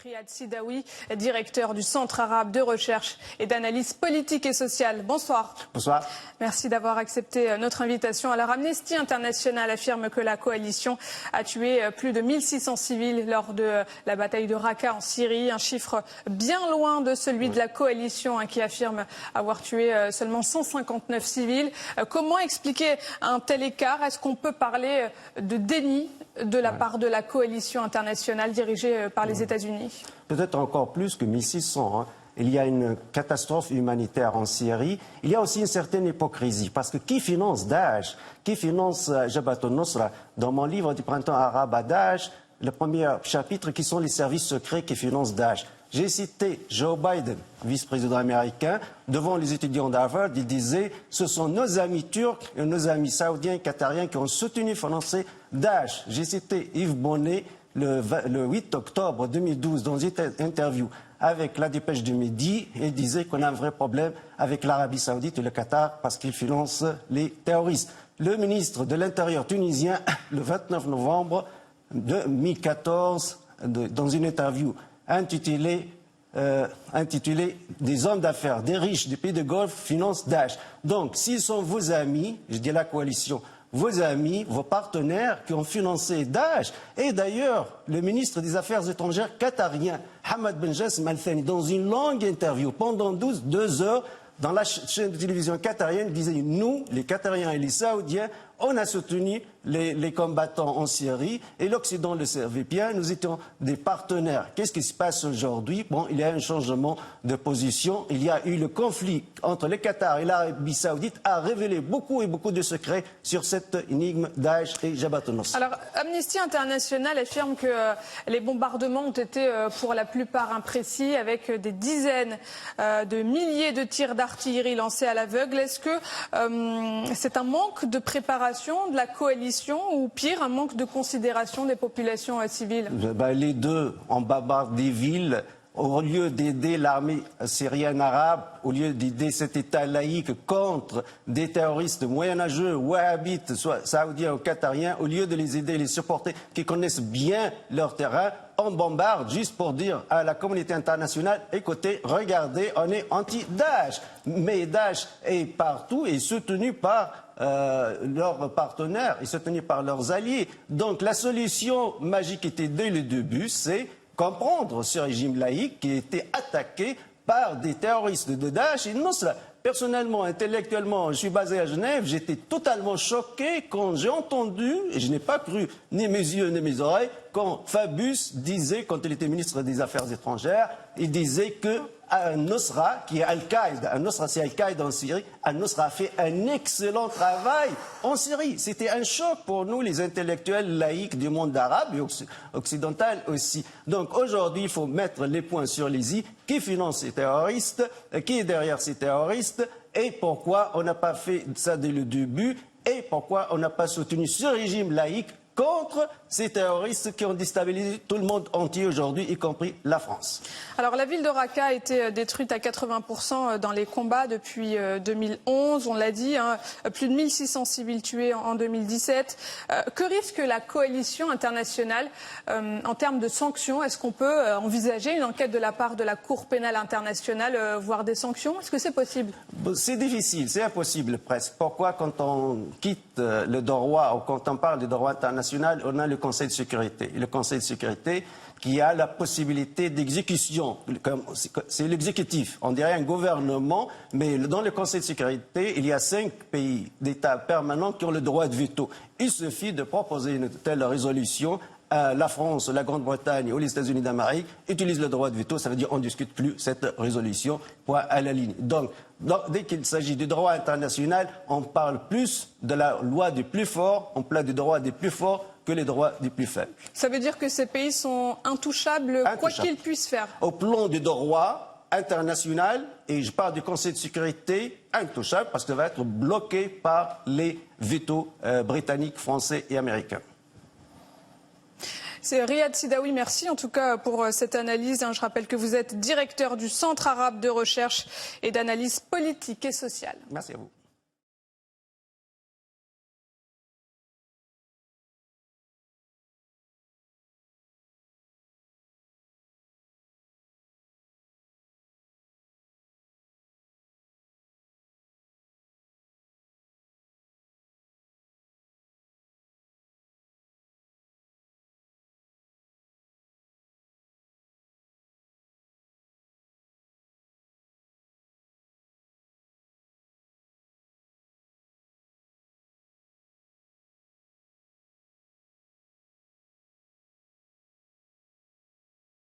Riyad Sidaoui, directeur du Centre arabe de recherche et d'analyse politique et sociale. Bonsoir. Bonsoir. Merci d'avoir accepté notre invitation. Alors, Amnesty International affirme que la coalition a tué plus de 1600 civils lors de la bataille de Raqqa en Syrie. Un chiffre bien loin de celui de la coalition qui affirme avoir tué seulement 159 civils. Comment expliquer un tel écart? Est-ce qu'on peut parler de déni de la part de la coalition internationale dirigée par les États-Unis? Peut-être encore plus que 1600. Hein. Il y a une catastrophe humanitaire en Syrie. Il y a aussi une certaine hypocrisie. Parce que qui finance Daesh? Qui finance Jabhat al-Nusra? Dans mon livre du printemps arabe à Daesh, le premier chapitre, qui sont les services secrets qui financent Daesh. J'ai cité Joe Biden, vice-président américain, devant les étudiants d'Harvard. Il disait « Ce sont nos amis turcs et nos amis saoudiens et qatariens qui ont soutenu et financé Daesh ». J'ai cité Yves Bonnet le 8 octobre 2012 dans une interview avec la Dépêche du Midi. Il disait qu'on a un vrai problème avec l'Arabie Saoudite et le Qatar parce qu'ils financent les terroristes. Le ministre de l'Intérieur tunisien, le 29 novembre 2014, dans une interview intitulé « Des hommes d'affaires, des riches des pays de Golfe financent Daesh ». Donc, s'ils sont vos amis, je dis la coalition, vos amis, vos partenaires qui ont financé Daesh, et d'ailleurs, le ministre des Affaires étrangères qatarien, Hamad Ben Jassim Al Thani, dans une longue interview pendant 2 heures, dans la chaîne de télévision qatarienne, disait « Nous, les Qatariens et les Saoudiens, on a soutenu les combattants en Syrie et l'Occident le servait bien, nous étions des partenaires. » Qu'est-ce qui se passe aujourd'hui? Bon, il y a un changement de position. Il y a eu le conflit entre le Qatar et l'Arabie Saoudite a révélé beaucoup de secrets sur cette énigme Daesh et Jabhat al-Nusra. Alors, Amnesty International affirme que les bombardements ont été pour la plupart imprécis, avec des dizaines de milliers de tirs d'artillerie lancés à l'aveugle. Est-ce que c'est un manque de préparation de la coalition ou pire, un manque de considération des populations civiles? Les deux, on bombarde des villes. Au lieu d'aider l'armée syrienne arabe, au lieu d'aider cet État laïque contre des terroristes moyenâgeux, wahhabites, soit saoudiens ou qatariens, au lieu de les aider, les supporter, qui connaissent bien leur terrain, on bombarde juste pour dire à la communauté internationale, écoutez, regardez, on est anti-Daesh. Mais Daesh est partout et soutenu par leurs partenaires, et soutenu par leurs alliés. Donc la solution magique était dès le début, c'est comprendre ce régime laïque qui a été attaqué par des terroristes de Daesh et Nusra. Personnellement, intellectuellement, je suis basé à Genève, j'étais totalement choqué quand j'ai entendu, et je n'ai pas cru ni mes yeux ni mes oreilles, quand Fabius disait, quand il était ministre des Affaires étrangères, il disait que Al-Nusra, qui est Al-Qaïda, Al-Nusra c'est Al-Qaïda en Syrie, Al-Nusra a fait un excellent travail en Syrie. C'était un choc pour nous, les intellectuels laïcs du monde arabe et occidental aussi. Donc aujourd'hui, il faut mettre les points sur les i. Qui finance ces terroristes? Qui est derrière ces terroristes? Et pourquoi on n'a pas fait ça dès le début? Et pourquoi on n'a pas soutenu ce régime laïque contre ces terroristes qui ont déstabilisé tout le monde entier aujourd'hui, y compris la France? Alors, la ville de Raqqa a été détruite à 80% dans les combats depuis 2011. On l'a dit, hein, plus de 1600 civils tués en 2017. Que risque la coalition internationale en termes de sanctions? Est-ce qu'on peut envisager une enquête de la part de la Cour pénale internationale, voire des sanctions? Est-ce que c'est possible? C'est difficile, c'est impossible presque. Pourquoi, quand on quitte le droit, ou quand on parle du droit international, on a le Conseil de sécurité. Et le Conseil de sécurité qui a la possibilité d'exécution. C'est l'exécutif. On dirait un gouvernement, mais dans le Conseil de sécurité, il y a 5 pays d'États permanents qui ont le droit de veto. Il suffit de proposer une telle résolution. La France, la Grande-Bretagne ou les États-Unis d'Amérique utilisent le droit de veto. Ça veut dire qu'on ne discute plus cette résolution, point à la ligne. Donc, dès qu'il s'agit du droit international, on parle plus de la loi du plus fort, on parle du droit des plus forts que les droits des plus faibles. Ça veut dire que ces pays sont intouchables, quoi qu'ils puissent faire? Au plan du droit international, et je parle du Conseil de sécurité, intouchable parce que ça va être bloqué par les vétos britanniques, français et américains. C'est Riyad Sidaoui, merci en tout cas pour cette analyse. Je rappelle que vous êtes directeur du Centre arabe de recherche et d'analyse politique et sociale. Merci à vous.